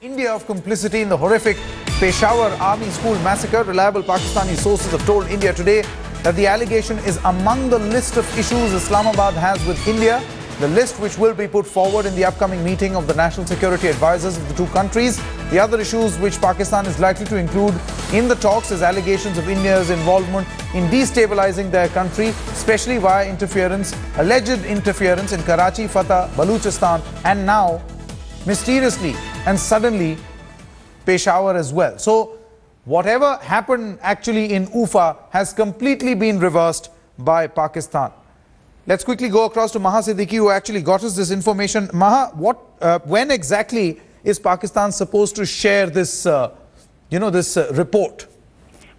India of complicity in the horrific Peshawar army school massacre. Reliable Pakistani sources have told India today that the allegation is among the list of issues Islamabad has with India. The list which will be put forward in the upcoming meeting of the national security advisors of the two countries. The other issues which Pakistan is likely to include in the talks is allegations of India's involvement in destabilizing their country, especially via alleged interference in Karachi, Fatah, Balochistan, and now, mysteriously and suddenly, Peshawar as well. So, whatever happened actually in Ufa has completely been reversed by Pakistan. Let's quickly go across to Maha Siddiqui, who actually got us this information. Maha, when exactly is Pakistan supposed to share this, report?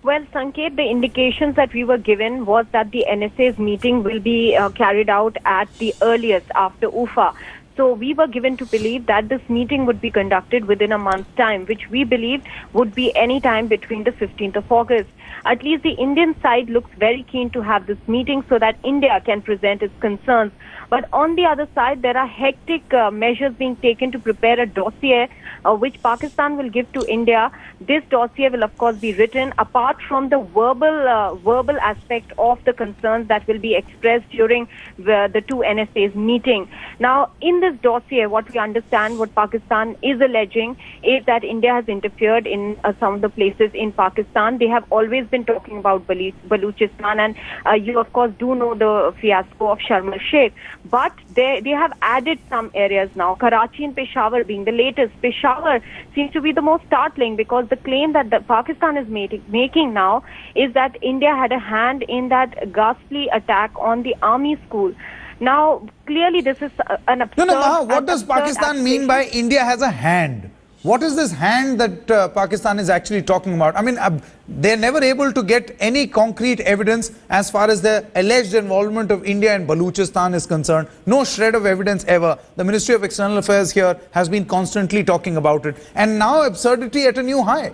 Well, Sanket, the indications that we were given was that the NSA's meeting will be carried out at the earliest after Ufa. So we were given to believe that this meeting would be conducted within a month's time, which we believed would be any time between the 15th of August. At least the Indian side looks very keen to have this meeting so that India can present its concerns. But on the other side, there are hectic measures being taken to prepare a dossier which Pakistan will give to India. This dossier will, of course, be written apart from the verbal aspect of the concerns that will be expressed during the two NSA's meeting. Now, in this dossier, what we understand, what Pakistan is alleging, is that India has interfered in some of the places in Pakistan. They have always been talking about Balochistan, and you, of course, do know the fiasco of Sharm el-Sheikh. But they have added some areas now, Karachi and Peshawar being the latest. Peshawar seems to be the most startling because the claim that Pakistan is making now is that India had a hand in that ghastly attack on the army school. Now, clearly this is an absurd... No, Maha, what does Pakistan mean by India has a hand? What is this hand that Pakistan is actually talking about? I mean, they're never able to get any concrete evidence as far as the alleged involvement of India in Balochistan is concerned. No shred of evidence ever. The Ministry of External Affairs here has been constantly talking about it. And now absurdity at a new high.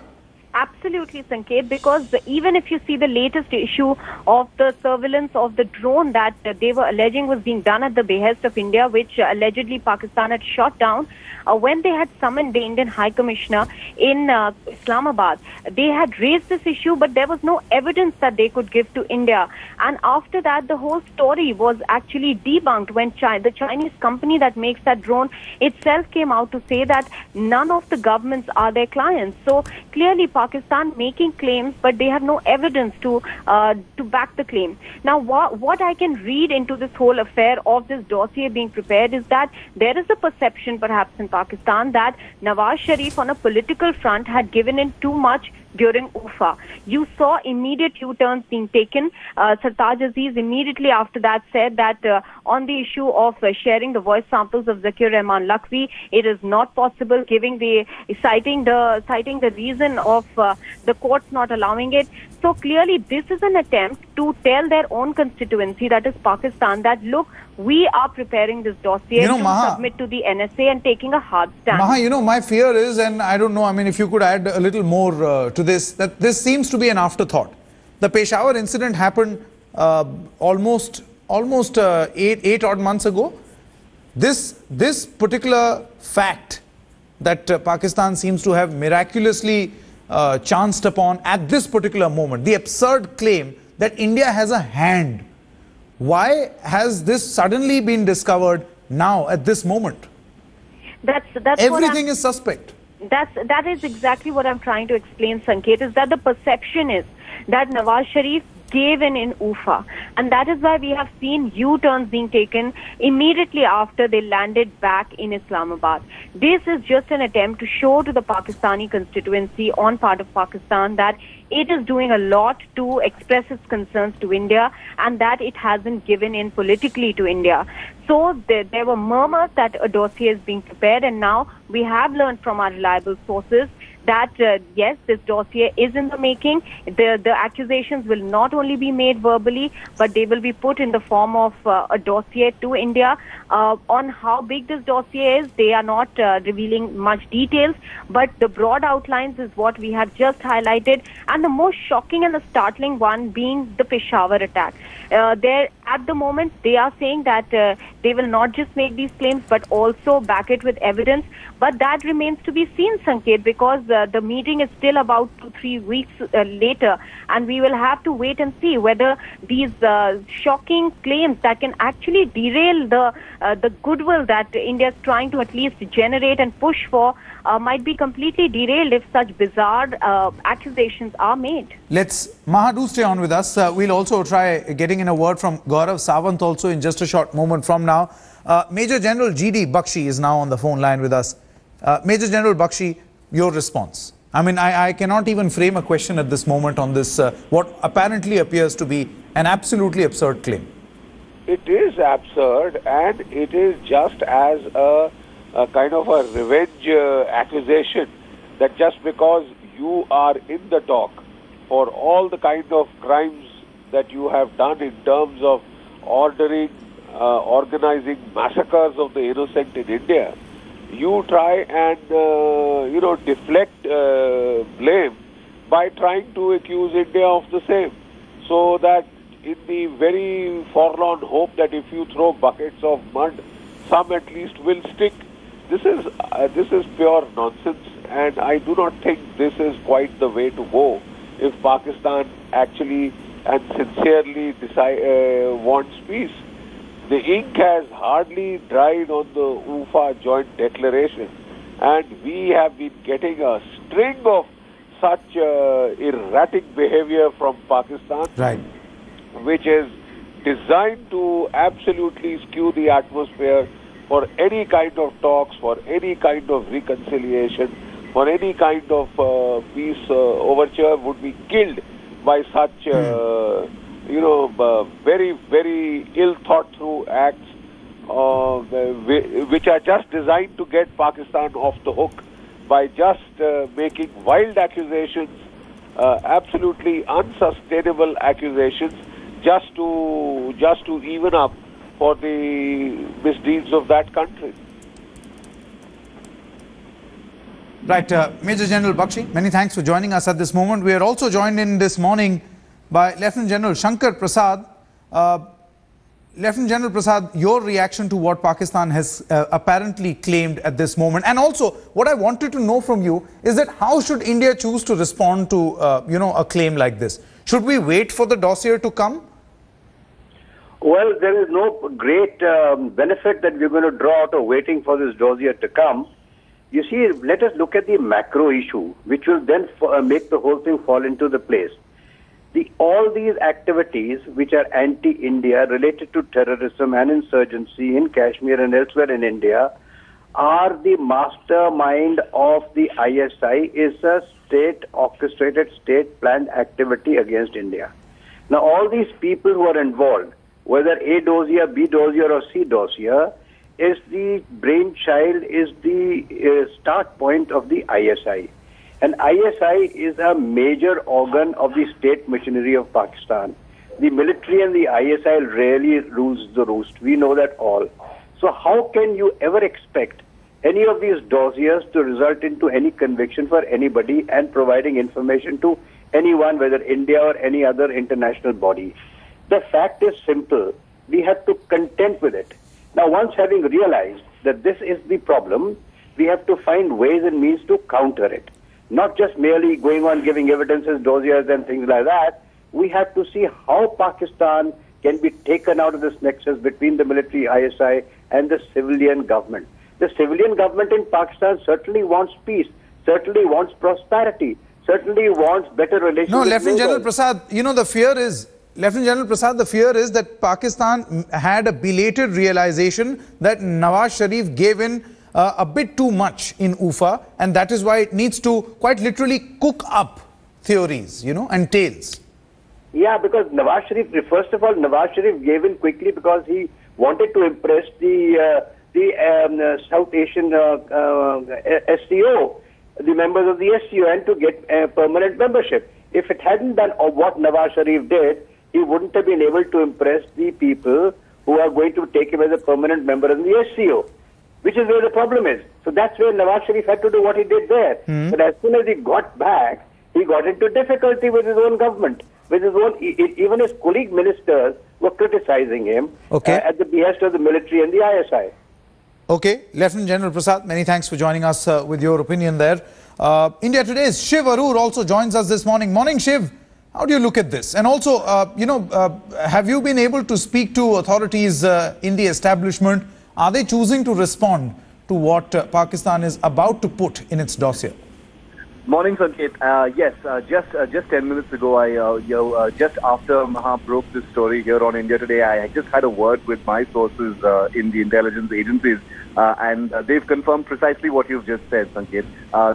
Absolutely, Sanket, because even if you see the latest issue of the surveillance of the drone that they were alleging was being done at the behest of India, which allegedly Pakistan had shot down, when they had summoned the Indian High Commissioner in Islamabad, they had raised this issue, but there was no evidence that they could give to India. And after that, the whole story was actually debunked when the Chinese company that makes that drone itself came out to say that none of the governments are their clients. So clearly, Pakistan making claims, but they have no evidence to back the claim. Now, what I can read into this whole affair of this dossier being prepared is that there is a perception, perhaps in Pakistan, that Nawaz Sharif on a political front had given in too much during Ufa. You saw immediate U-turns being taken. Sartaj Aziz immediately after that said that on the issue of sharing the voice samples of Zakir Rahman Lakhvi, it is not possible, citing the reason of the courts not allowing it. So clearly this is an attempt to tell their own constituency, that is Pakistan, that look, we are preparing this dossier to submit to the NSA and taking a hard stand. Maha, my fear is, and I don't know, I mean, if you could add a little more to this, that this seems to be an afterthought. The Peshawar incident happened almost 8 odd months ago. This particular fact that Pakistan seems to have miraculously chanced upon at this particular moment, the absurd claim that India has a hand. Why has this suddenly been discovered now at this moment? That's everything is suspect. That is exactly what I'm trying to explain, Sanket, is that the perception is that Nawaz Sharif gave in Ufa, and that is why we have seen U-turns being taken immediately after they landed back in Islamabad. This is just an attempt to show to the Pakistani constituency on part of Pakistan that it is doing a lot to express its concerns to India and that it hasn't given in politically to India. So there were murmurs that a dossier is being prepared, and now we have learned from our reliable sources that yes, this dossier is in the making. The accusations will not only be made verbally, but they will be put in the form of a dossier to India. On how big this dossier is, they are not revealing much details, but the broad outlines is what we have just highlighted, and the most shocking and the startling one being the Peshawar attack. There at the moment, they are saying that they will not just make these claims, but also back it with evidence. But that remains to be seen, Sanket, because the meeting is still about 2-3 weeks later, and we will have to wait and see whether these shocking claims that can actually derail the goodwill that India is trying to at least generate and push for might be completely derailed if such bizarre accusations are made. Let's, Maha, do stay on with us. We'll also try getting in a word from Gaurav Sawant also in just a short moment from now. Major General G.D. Bakshi is now on the phone line with us. Major General Bakshi, your response. I mean, I cannot even frame a question at this moment on this, what apparently appears to be an absolutely absurd claim. It is absurd, and it is just as a kind of a revenge accusation that just because you are in the talk for all the kind of crimes that you have done in terms of ordering, organizing massacres of the innocent in India, you try and, deflect blame by trying to accuse India of the same. So that in the very forlorn hope that if you throw buckets of mud, some at least will stick. This is pure nonsense, and I do not think this is quite the way to go if Pakistan actually and sincerely wants peace. The ink has hardly dried on the UFA joint declaration, and we have been getting a string of such erratic behavior from Pakistan, Right, which is designed to absolutely skew the atmosphere for any kind of talks, for any kind of reconciliation, for any kind of peace overture would be killed by such, very, very ill thought through acts, which are just designed to get Pakistan off the hook by just making wild accusations, absolutely unsustainable accusations, just to even up for the misdeeds of that country. Right, Major General Bakshi, many thanks for joining us at this moment. We are also joined in this morning by Lieutenant General Shankar Prasad. Lieutenant General Prasad, your reaction to what Pakistan has apparently claimed at this moment, and also what I wanted to know from you is that how should India choose to respond to a claim like this? Should we wait for the dossier to come? Well, there is no great benefit that we're going to draw out of waiting for this dossier to come. You see, let us look at the macro issue, which will then make the whole thing fall into the place. All these activities, which are anti-India, related to terrorism and insurgency in Kashmir and elsewhere in India, are the mastermind of the ISI, is a state-orchestrated, state-planned activity against India. Now, all these people who are involved, whether A dossier, B dossier or C dossier, is the brainchild, is the start point of the ISI. And ISI is a major organ of the state machinery of Pakistan. The military and the ISI really rules the roost. We know that all. So how can you ever expect any of these dossiers to result into any conviction for anybody and providing information to anyone, whether India or any other international body? The fact is simple. We have to contend with it. Now, once having realized that this is the problem, we have to find ways and means to counter it. Not just merely going on giving evidences, dossiers and things like that. We have to see how Pakistan can be taken out of this nexus between the military ISI and the civilian government. The civilian government in Pakistan certainly wants peace, certainly wants prosperity, certainly wants better relations. No, Lieutenant General Prasad, the fear is, Lieutenant General Prasad, the fear is that Pakistan had a belated realization that Nawaz Sharif gave in a bit too much in UFA, and that is why it needs to quite literally cook up theories, and tales. Yeah, because Nawaz Sharif, first of all, Nawaz Sharif gave in quickly because he wanted to impress the South Asian SCO, the members of the SCO, and to get permanent membership. If it hadn't done what Nawaz Sharif did, he wouldn't have been able to impress the people who are going to take him as a permanent member of the SCO, which is where the problem is. So that's where Nawaz Sharif had to do what he did there. But as soon as he got back, he got into difficulty with his own government, with his own, even his colleague ministers were criticizing him at the behest of the military and the ISI. Okay, Lieutenant General Prasad, many thanks for joining us with your opinion there. India Today's Shiv Arur also joins us this morning. Morning, Shiv. How do you look at this? And also, have you been able to speak to authorities in the establishment? Are they choosing to respond to what Pakistan is about to put in its dossier? Morning, Sanket. Yes, just 10 minutes ago, just after Maha broke this story here on India Today, I just had a word with my sources in the intelligence agencies, and they've confirmed precisely what you've just said, Sanket.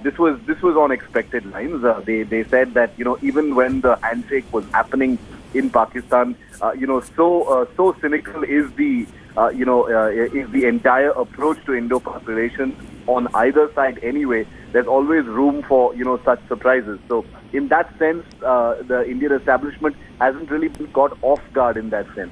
This was on expected lines. They said that even when the handshake was happening in Pakistan, so cynical is the entire approach to Indo-Pak relations on either side anyway. There's always room for such surprises. So in that sense, the Indian establishment hasn't really been caught off guard in that sense.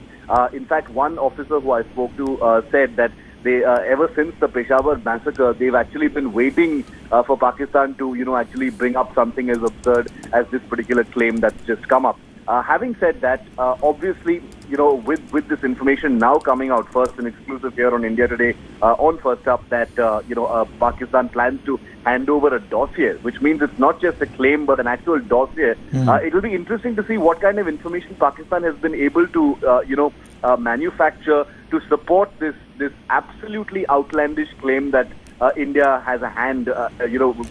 In fact, one officer who I spoke to said that they ever since the Peshawar massacre, they've actually been waiting for Pakistan to actually bring up something as absurd as this particular claim that's just come up. Having said that, obviously, with this information now coming out first and exclusive here on India Today, on First Up, that Pakistan plans to hand over a dossier, which means it's not just a claim but an actual dossier. It will be interesting to see what kind of information Pakistan has been able to manufacture to support this absolutely outlandish claim that India has a hand,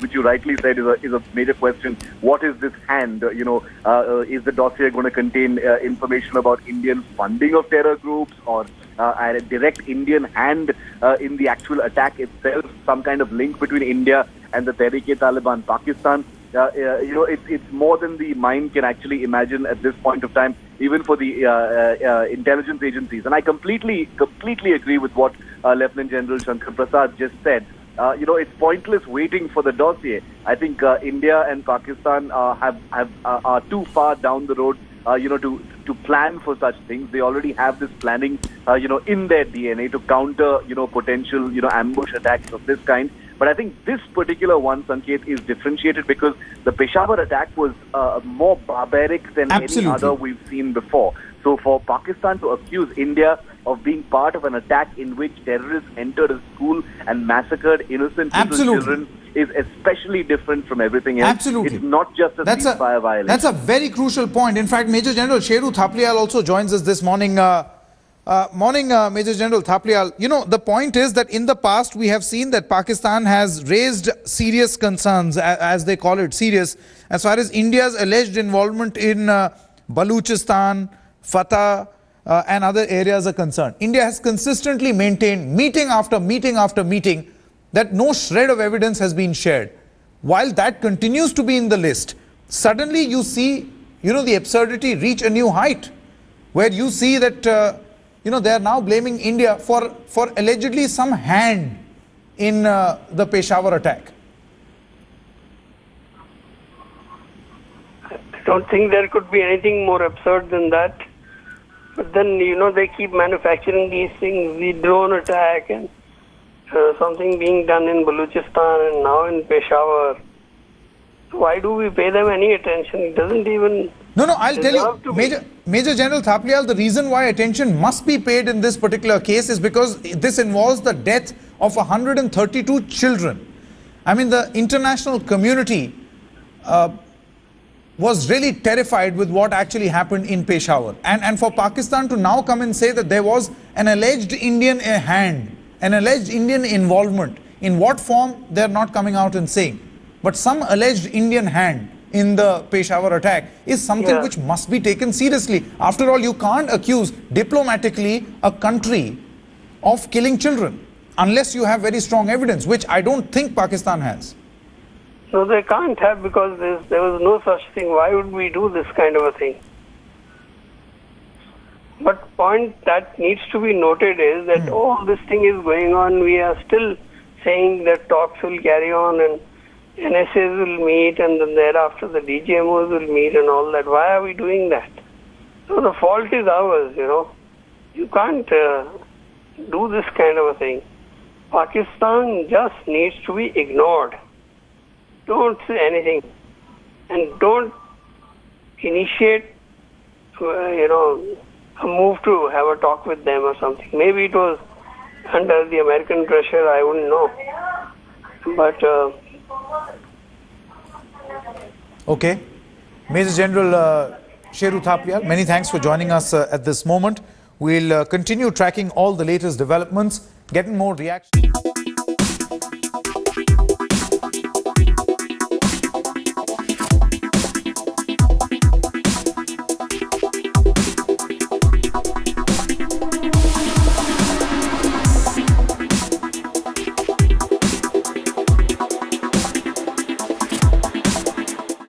which you rightly said is a major question. What is this hand? Is the dossier going to contain information about Indian funding of terror groups, or a direct Indian hand in the actual attack itself? Some kind of link between India and the Tehreek-e-Taliban Pakistan. It's more than the mind can actually imagine at this point of time, even for the intelligence agencies. And I completely agree with what Lieutenant General Shankar Prasad just said. It's pointless waiting for the dossier. I think India and Pakistan are too far down the road, to plan for such things. They already have this planning, in their DNA to counter, potential, ambush attacks of this kind. But I think this particular one, Sanket, is differentiated because the Peshawar attack was more barbaric than any other we've seen before. So for Pakistan to accuse India of being part of an attack in which terrorists entered a school and massacred innocent children is especially different from everything else. Absolutely. It's not just a ceasefire violation. That's a very crucial point. In fact, Major General Sheru Thapliyal also joins us this morning. Morning, Major General Thapliyal. The point is that in the past we have seen that Pakistan has raised serious concerns, as they call it, serious, as far as India's alleged involvement in Baluchistan, Fatah, and other areas are concerned. India has consistently maintained, meeting after meeting after meeting, that no shred of evidence has been shared. While that continues to be in the list, suddenly you see, the absurdity reach a new height, where you see that, they are now blaming India for allegedly some hand in the Peshawar attack. I don't think there could be anything more absurd than that. But then, they keep manufacturing these things, the drone attack and something being done in Baluchistan and now in Peshawar. So why do we pay them any attention? It doesn't even... No, I'll tell you, Major General Thapliyal, the reason why attention must be paid in this particular case is because this involves the death of 132 children. I mean, the international community was really terrified with what actually happened in Peshawar. And for Pakistan to now come and say that there was an alleged Indian hand, an alleged Indian involvement, in what form they're not coming out and saying. But some alleged Indian hand in the Peshawar attack is something which must be taken seriously. After all, you can't accuse diplomatically a country of killing children unless you have very strong evidence, which I don't think Pakistan has. No, they can't have, because there was no such thing. Why would we do this kind of a thing? But point that needs to be noted is that all this thing is going on. We are still saying that talks will carry on and NSAs will meet, and then thereafter the DGMOs will meet and all that. Why are we doing that? So the fault is ours, You can't do this kind of a thing. Pakistan just needs to be ignored. Don't say anything. And don't initiate, move to have a talk with them or something. Maybe it was under the American pressure, I wouldn't know. But okay. Major General Sheru Thaplia, many thanks for joining us at this moment. We'll continue tracking all the latest developments, getting more reaction.